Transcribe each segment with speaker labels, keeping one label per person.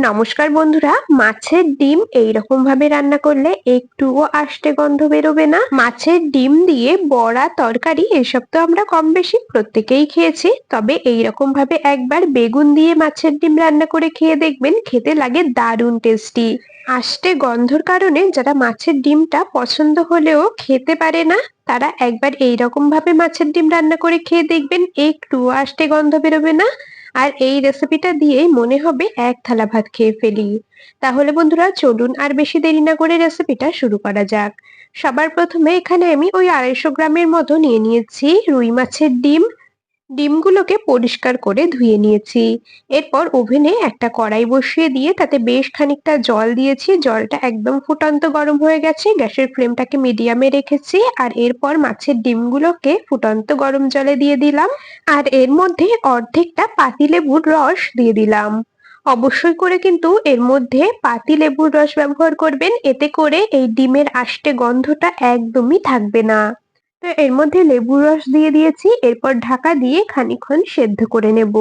Speaker 1: নমস্কার বন্ধুরা, মাছের ডিম এইরকম ভাবে রান্না করলে একটুও আষ্টে গন্ধ বেরোবে না। মাছের ডিম দিয়ে বড়া, তরকারি এসব তো আমরা কম বেশি প্রত্যেকেই খেয়েছি, তবে এইরকম ভাবে একবার বেগুন দিয়ে মাছের ডিম রান্না করে খেয়ে দেখবেন, খেতে লাগে দারুণ টেস্টি। আষ্টে গন্ধর কারণে যারা মাছের ডিমটা পছন্দ হলেও খেতে পারে না, তারা একবার এইরকম ভাবে মাছের ডিম রান্না করে খেয়ে দেখবেন, একটুও আষ্টে গন্ধ বেরোবে না। আর এই রেসিপিটা দিয়েই মনে হবে এক থালা ভাত খেয়ে ফেলি। তাহলে বন্ধুরা চলুন আর বেশি দেরি না করে রেসিপিটা শুরু করা যাক। সবার প্রথমে এখানে আমি ওই 250 গ্রামের মতো নিয়ে নিয়েছি রুই মাছের ডিম। ডিমগুলোকে পরিষ্কার করে ধুয়ে নিয়েছি। এরপর ওভেনে একটা কড়াই বসিয়ে দিয়ে তাতে বেশ খানিকটা জল দিয়েছি। জলটা একদম ফুটন্ত গরম হয়ে গেছে। গ্যাসের ফ্লেমটাকে মিডিয়ামে রেখেছি আর এরপর মাছের ডিমগুলোকে ফুটন্ত গরম জলে দিয়ে দিলাম। আর এর মধ্যে অর্ধেকটা পাতিলেবুর রস দিয়ে দিলাম। অবশ্যই করে কিন্তু এর মধ্যে পাতিলেবুর রস ব্যবহার করবেন, এতে করে এই ডিমের আষ্টে গন্ধটা একদমই থাকবে না। তো এর মধ্যে লেবুর রস দিয়ে দিয়েছি, এরপর ঢাকা দিয়ে খানিকক্ষণ সেদ্ধ করে নেব।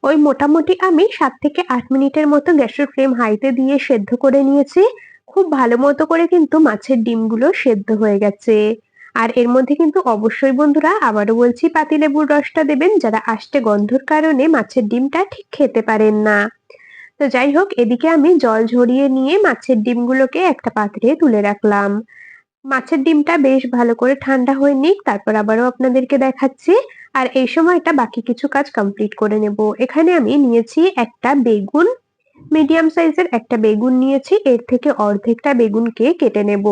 Speaker 1: ওই মোটামুটি আমি 7 থেকে 8 মিনিটের মতো গ্যাসের ফ্লেম হাইতে দিয়ে সেদ্ধ করে নিয়েছি। খুব ভালো মতো করে কিন্তু মাছের ডিমগুলো সেদ্ধ হয়ে গেছে। আর এর মধ্যে কিন্তু অবশ্যই বন্ধুরা আবারও বলছি, পাতিলেবুর রসটা দেবেন যারা আষ্টে গন্ধর কারণে মাছের ডিমটা ঠিক খেতে পারেন না। তো যাই হোক, এদিকে আমি জল ঝরিয়ে নিয়ে মাছের ডিমগুলোকে একটা পাত্রে তুলে রাখলাম। মাছের ডিমটা বেশ ভালো করে ঠান্ডা হয়ে নিক, তারপর আবারও আপনাদেরকে দেখাচ্ছি। আর এই সময়টা বাকি কিছু কাজ কমপ্লিট করে নেব। এখানে আমি নিয়েছি একটা বেগুন, মিডিয়াম সাইজের একটা বেগুন নিয়েছি, এর থেকে অর্ধেকটা বেগুনকে কেটে নেব।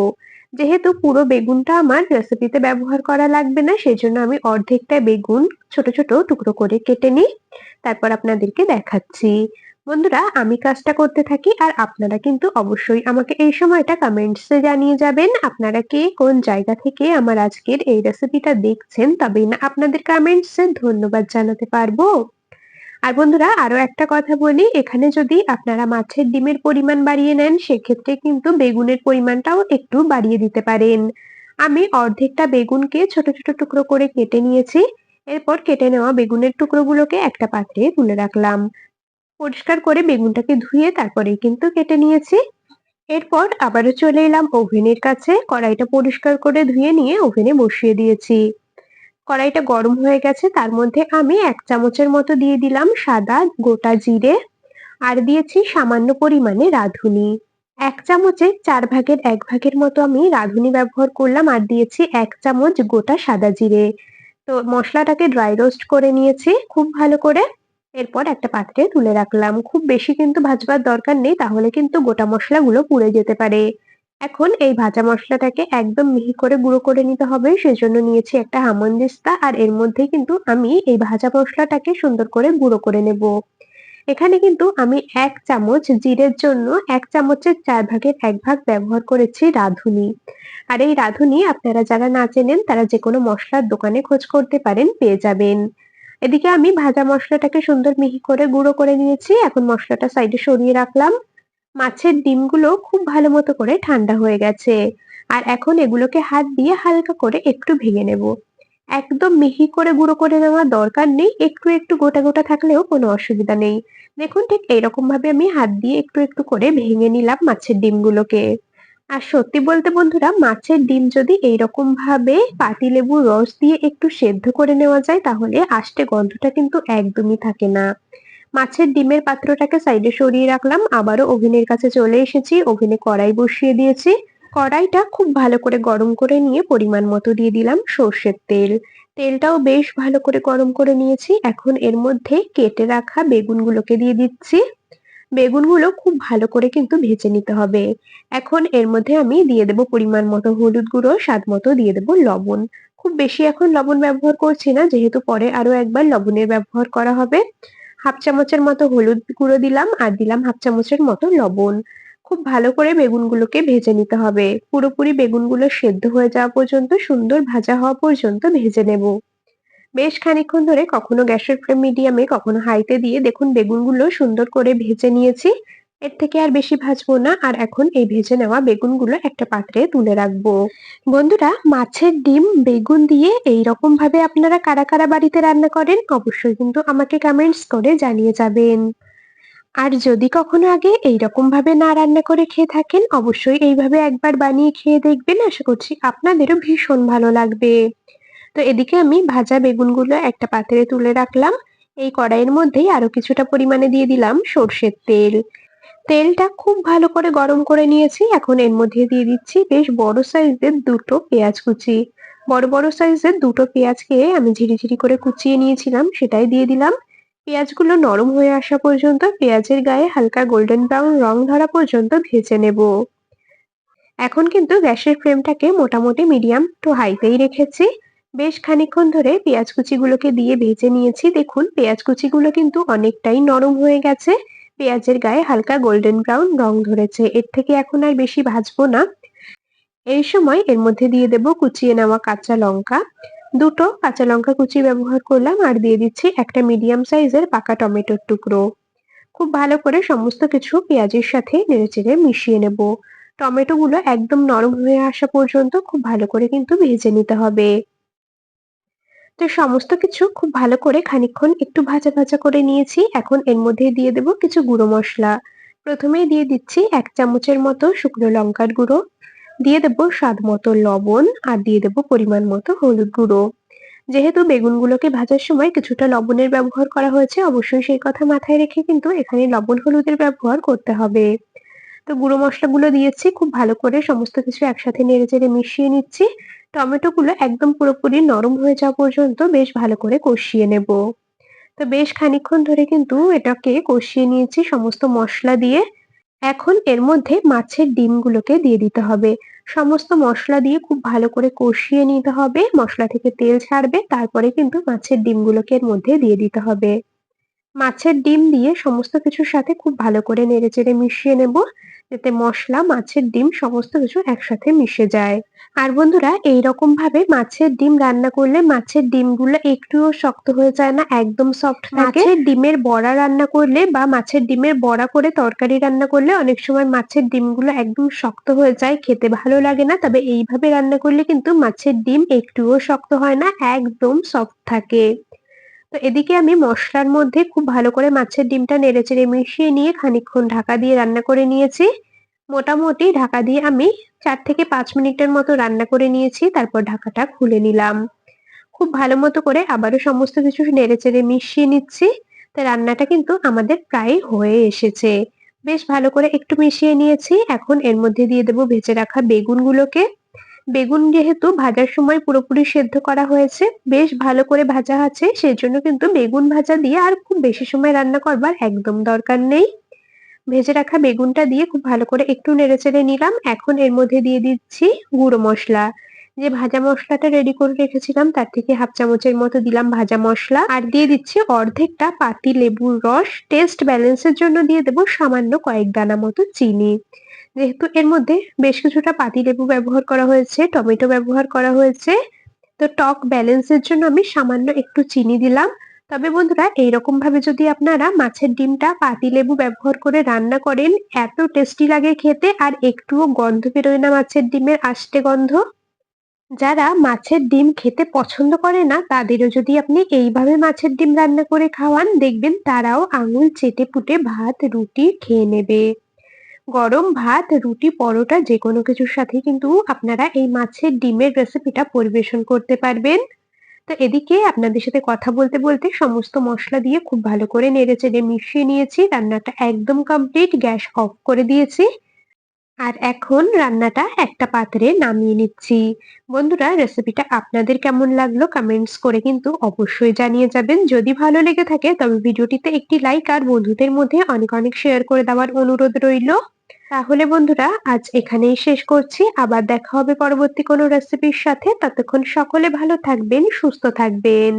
Speaker 1: যেহেতু পুরো বেগুনটা আমার রেসিপিতে ব্যবহার করা লাগবে না, সেজন্য আমি অর্ধেকটা বেগুন ছোট ছোট টুকরো করে কেটে নিই, তারপর আপনাদেরকে দেখাচ্ছি। বন্ধুরা আমি কাজটা করতে থাকি আর আপনারা কিন্তু অবশ্যই আমাকে এই সময়টা কমেন্টসে জানিয়ে যাবেন আপনারা কে কোন জায়গা থেকে আমার আজকের এই রেসিপিটা দেখছেন, তবেই না আপনাদের কমেন্টসে ধন্যবাদ জানাতে পারবো। আর বন্ধুরা আরো একটা কথা বলি, এখানে যদি আপনারা মাছের ডিমের পরিমাণ বাড়িয়ে নেন, সেক্ষেত্রে কিন্তু বেগুনের পরিমাণটাও একটু বাড়িয়ে দিতে পারেন। আমি অর্ধেকটা বেগুনকে ছোট ছোট টুকরো করে কেটে নিয়েছি। এরপর কেটে নেওয়া বেগুনের টুকরোগুলোকে একটা পাত্রে তুলে রাখলাম। পরিষ্কার করে বেগুনটাকে ধুয়ে তারপরেই কিন্তু কেটে নিয়েছি। এরপর আবারও চলে এলাম ওভেনের কাছে, কড়াইটা পরিষ্কার করে ধুয়ে নিয়ে ওভেনে বসিয়ে দিয়েছি। কড়াইটা গরম হয়ে গেছে, তার মধ্যে আমি 1 চামচের মতো দিয়ে দিলাম সাদা গোটা জিরে, আর দিয়েছি সামান্য পরিমাণে রাঁধুনি। 1 চামচের 4 ভাগের 1 ভাগের মতো আমি রাঁধুনি ব্যবহার করলাম, আর দিয়েছি 1 চামচ গোটা সাদা জিরে। তো মশলাটাকে ড্রাই রোস্ট করে নিয়েছি খুব ভালো করে। এরপর একটা পাত্রে তুলে রাখলাম। খুব বেশি কিন্তু ভাজবার দরকার নেই, তাহলে কিন্তু গোটা মশলাগুলো পুড়ে যেতে পারে। এখন এই ভাজা মশলাটাকে একদম মিহি করে গুঁড়ো করে নিতে হবে, সেজন্য নিয়েছি একটা হামানদিস্তা, আর এর মধ্যে কিন্তু আমি এই ভাজা মশলাটাকে সুন্দর করে গুঁড়ো করে নেব। এখানে কিন্তু আমি 1 চামচ জিরের জন্য 1 চামচের 4 ভাগের 1 ভাগ ব্যবহার করেছি রাঁধুনি। আর এই রাঁধুনি আপনারা যারা না চেনেন তারা যেকোনো মসলার দোকানে খোঁজ করতে পারেন, পেয়ে যাবেন। এদিকে আমি ভাজা মশলাটাকে সুন্দর মিহি করে গুঁড়ো করে নিয়েছি। এখন মশলাটা সাইডে সরিয়ে রাখলাম। মাছের ডিমগুলো খুব ভালো মতো করে ঠান্ডা হয়ে গেছে। আর এখন এগুলোকে হাত দিয়ে হালকা করে একটু ভেঙে নেব। একদম মিহি করে গুঁড়ো করে নেওয়ার দরকার নেই, একটু একটু গোটা গোটা থাকলেও কোনো অসুবিধা নেই। দেখুন ঠিক এইরকম ভাবে আমি হাত দিয়ে একটু একটু করে ভেঙে নিলাম মাছের ডিমগুলোকে। আর সত্যি বলতে বন্ধুরা, মাছের ডিম যদি এইরকম ভাবে পাতিলেবুর রস দিয়ে একটু সেদ্ধ করে নেওয়া যায়, তাহলে আষ্টে গন্ধটা কিন্তু একদমই থাকে না। মাছের ডিমের পাত্রটাকে সাইডে সরিয়ে রাখলাম, আবারও ওভেনের কাছে চলে এসেছি। ওভেনে কড়াই বসিয়ে দিয়েছি। কড়াইটা খুব ভালো করে গরম করে নিয়ে পরিমাণ মতো দিয়ে দিলাম সর্ষের তেল। তেলটাও বেশ ভালো করে গরম করে নিয়েছি। এখন এর মধ্যে কেটে রাখা বেগুনগুলোকে দিয়ে দিচ্ছি। বেগুনগুলো খুব ভালো করে কিন্তু ভেজে নিতে হবে। এখন এর মধ্যে আমি দিয়ে দেব পরিমাণ মতো হলুদ গুঁড়ো, স্বাদ মতো দিয়ে দেব লবণ। খুব বেশি এখন লবণ ব্যবহার করছি না, যেহেতু পরে আরো একবার লবণের ব্যবহার করা হবে। 1/2 চামচের মতো হলুদ গুঁড়ো দিলাম, আর দিলাম 1/2 চামচের মতো লবণ। খুব ভালো করে বেগুনগুলোকে ভেজে নিতে হবে। পুরোপুরি বেগুনগুলো সেদ্ধ হয়ে যাওয়া পর্যন্ত, সুন্দর ভাজা হওয়া পর্যন্ত ভেজে নেব। বেশ খানিকক্ষণ ধরে কখনো গ্যাসের ফ্লেম মিডিয়ামে কখনো হাইতে দিয়ে দেখুন বেগুনগুলো সুন্দর করে ভেজে নিয়েছি। এর থেকে আর বেশি ভাজবো না, আর এখন এই ভেজে নেওয়া বেগুনগুলো একটা পাত্রে তুলে রাখবো। বন্ধুরা মাছের ডিম বেগুন দিয়ে এইরকম ভাবে আপনারা কারা কারা বাড়িতে রান্না করেন, অবশ্যই কিন্তু আমাকে কমেন্টস করে জানিয়ে যাবেন। আর যদি কখনো আগে এইরকম ভাবে না রান্না করে খেয়ে থাকেন, অবশ্যই এইভাবে একবার বানিয়ে খেয়ে দেখবেন। আশা করছি আপনাদেরও ভীষণ ভালো লাগবে। তো এদিকে আমি ভাজা বেগুনগুলো একটা পাত্রে তুলে রাখলাম। এই কড়াইয়ের মধ্যেই আরো কিছুটা পরিমাণে দিয়ে দিলাম সর্ষের তেল। তেলটা খুব ভালো করে গরম করে নিয়েছি। এখন এর মধ্যে দিয়ে দিচ্ছি বেশ বড় সাইজের দুটো পেঁয়াজ কুচি। বড় বড় সাইজের দুটো পেঁয়াজকে আমি ঝিরিঝিরি করে কুচিয়ে নিয়েছিলাম, সেটাই দিয়ে দিলাম। পেঁয়াজগুলো নরম হয়ে আসা পর্যন্ত, পেঁয়াজের গায়ে হালকা গোল্ডেন ব্রাউন রং ধরা পর্যন্ত ভেজে নেব। এখন কিন্তু গ্যাসের ফ্লেমটাকে মোটামুটি মিডিয়াম টু হাইতেই রেখেছি। বেশ খানিকক্ষণ ধরে পেঁয়াজ কুচিগুলোকে দিয়ে ভেজে নিয়েছি। দেখুন পেঁয়াজ কুচিগুলো কিন্তু অনেকটাই নরম হয়ে গেছে। পেঁয়াজের গায়ে হালকা গোল্ডেন ব্রাউন রং ধরেছে। এর থেকে এখন আর বেশি ভাজবো না। এই সময় এর মধ্যে দিয়ে দেব কুচিয়ে নেওয়া কাঁচা লঙ্কা। দুটো কাঁচা লঙ্কা কুচি ব্যবহার করলাম, আর দিয়ে দিচ্ছি একটা মিডিয়াম সাইজের পাকা টমেটোর টুকরো। খুব ভালো করে সমস্ত কিছু পেঁয়াজের সাথে নেড়েচেড়ে মিশিয়ে নেব। টমেটো গুলো একদম নরম হয়ে আসা পর্যন্ত খুব ভালো করে কিন্তু ভেজে নিতে হবে। তো সমস্ত কিছু খুব ভালো করে খানিকক্ষণ একটু ভাজা ভাজা করে নিয়েছি। এখন এর মধ্যে দিয়ে দেব কিছু গুঁড়ো মশলা। প্রথমেই দিয়ে দিচ্ছি 1 চামচের মতো শুকনো লঙ্কার গুঁড়ো, দিয়ে দেব স্বাদ মতো লবণ, আর দিয়ে দেব পরিমাণ মতো হলুদ গুঁড়ো। যেহেতু বেগুনগুলোকে ভাজার সময় কিছুটা লবণের ব্যবহার করা হয়েছে, অবশ্যই সেই কথা মাথায় রেখে কিন্তু এখানে লবণ হলুদের ব্যবহার করতে হবে। তো গুঁড়ো মশলাগুলো দিয়েছি, খুব ভালো করে সমস্ত কিছু একসাথে নেড়েচেড়ে মিশিয়ে নিচ্ছি। টমেটোগুলো একদম পুরোপুরি নরম হয়ে যাওয়া পর্যন্ত বেশ ভালো করে কষিয়ে নেব। তো বেশ খানিকক্ষণ ধরে কিন্তু এটাকে কষিয়ে নিয়েছি সমস্ত মশলা দিয়ে। এখন এর মধ্যে মাছের ডিমগুলোকে দিয়ে দিতে হবে। সমস্ত মশলা দিয়ে খুব ভালো করে কষিয়ে নিতে হবে। মশলা থেকে তেল ছাড়বে, তারপরে কিন্তু মাছের ডিমগুলোকে এর মধ্যে দিয়ে দিতে হবে। মাছের ডিম দিয়ে সমস্ত কিছুর সাথে খুব ভালো করে নেড়েচেড়ে মিশিয়ে নেব, যাতে মশলা, মাছের ডিম সমস্ত কিছু একসাথে মিশে যায়। আর বন্ধুরা, এইরকম ভাবে মাছের ডিম রান্না করলে মাছের ডিমগুলো একটুও শক্ত হয়ে যায় না, একদম সফট থাকে। মাছের ডিমের বড়া রান্না করলে বা মাছের ডিমের বড়া করে তরকারি রান্না করলে অনেক সময় মাছের ডিমগুলো একদম শক্ত হয়ে যায়, খেতে ভালো লাগে না। তবে এইভাবে রান্না করলে কিন্তু মাছের ডিম একটুও শক্ত হয় না, একদম সফট থাকে। তো এদিকে আমি মশলার মধ্যে খুব ভালো করে মাছের ডিমটা নেড়েচেড়ে মিশিয়ে নিয়ে খানিকক্ষণ ঢাকা দিয়ে রান্না করে নিয়েছি। মোটামুটি ঢাকা দিয়ে আমি 4 থেকে 5 মিনিটের মতো রান্না করে নিয়েছি। তারপর ঢাকাটা খুলে নিলাম। খুব ভালো মতো করে আবারও সমস্ত কিছু নেড়েচেড়ে মিশিয়ে নিচ্ছি। তো রান্নাটা কিন্তু আমাদের প্রায় হয়ে এসেছে। বেশ ভালো করে একটু মিশিয়ে নিয়েছি। এখন এর মধ্যে দিয়ে দেব ভেজে রাখা বেগুনগুলোকে। বেগুন যেহেতু ভাজার সময় পুরোপুরি সেদ্ধ করা হয়েছে, বেশ ভালো করে ভাজা আছে, সেজন্য কিন্তু বেগুন ভাজা দিয়ে আর খুব বেশি সময় রান্না করবার একদম দরকার নেই। ভেজে রাখা বেগুনটা দিয়ে খুব ভালো করে একটু নেড়েচেড়ে নিলাম। এখন এর মধ্যে দিয়ে দিচ্ছি গুঁড়ো মশলা। যে ভাজা মশলাটা রেডি করে রেখেছিলাম তার থেকে 1/2 চামচের মতো দিলাম ভাজা মশলা, আর দিয়ে দিচ্ছি অর্ধেকটা পাতি লেবুর রস। টেস্ট ব্যালেন্সের জন্য দিয়ে দেব সামান্য কয়েক দানা মতো চিনি। যেহেতু এর মধ্যে বেশ কিছুটা পাতিলেবু ব্যবহার করা হয়েছে, টমেটো ব্যবহার করা হয়েছে, তো টক ব্যালেন্সের জন্য আমি সামান্য একটু চিনি দিলাম। তবে বন্ধুরা, এইরকম ভাবে যদি আপনারা মাছের ডিমটা পাতিলেবু ব্যবহার করে রান্না করেন, এত টেস্টি লাগে খেতে, আর একটুও গন্ধ বেরোয় না মাছের ডিমের আষ্টে গন্ধ। যারা মাছের ডিম খেতে পছন্দ করে না, তাদেরও যদি আপনি এইভাবে মাছের ডিম রান্না করে খাওয়ান, দেখবেন তারাও আঙুল চেটে পুটে ভাত রুটি খেয়ে নেবে। গরম ভাত, রুটি, পরোটা যেকোনো কিছুর সাথে কিন্তু আপনারা এই মাছের ডিমের রেসিপিটা পরিবেশন করতে পারবেন। তো এদিকে আপনাদের সাথে কথা বলতে বলতে সমস্ত মশলা দিয়ে খুব ভালো করে নেড়েচেড়ে মিশিয়ে নিয়েছি। রান্নাটা একদম কমপ্লিট, গ্যাস অফ করে দিয়েছি। আর এখন রান্নাটা একটা পাত্রে নামিয়ে নিচ্ছি। বন্ধুরা, রেসিপিটা আপনাদের কেমন লাগলো কমেন্টস করে কিন্তু অবশ্যই জানিয়ে যাবেন। যদি ভালো লেগে থাকে তবে ভিডিওটিতে একটি লাইক আর বন্ধুদের মধ্যে অনেক অনেক শেয়ার করে দেওয়ার অনুরোধ রইলো। তাহলে বন্ধুরা, আজ এখানেই শেষ করছি। আবার দেখা হবে পরবর্তী কোনো রেসিপির সাথে। ততক্ষণ সকলে ভালো থাকবেন, সুস্থ থাকবেন।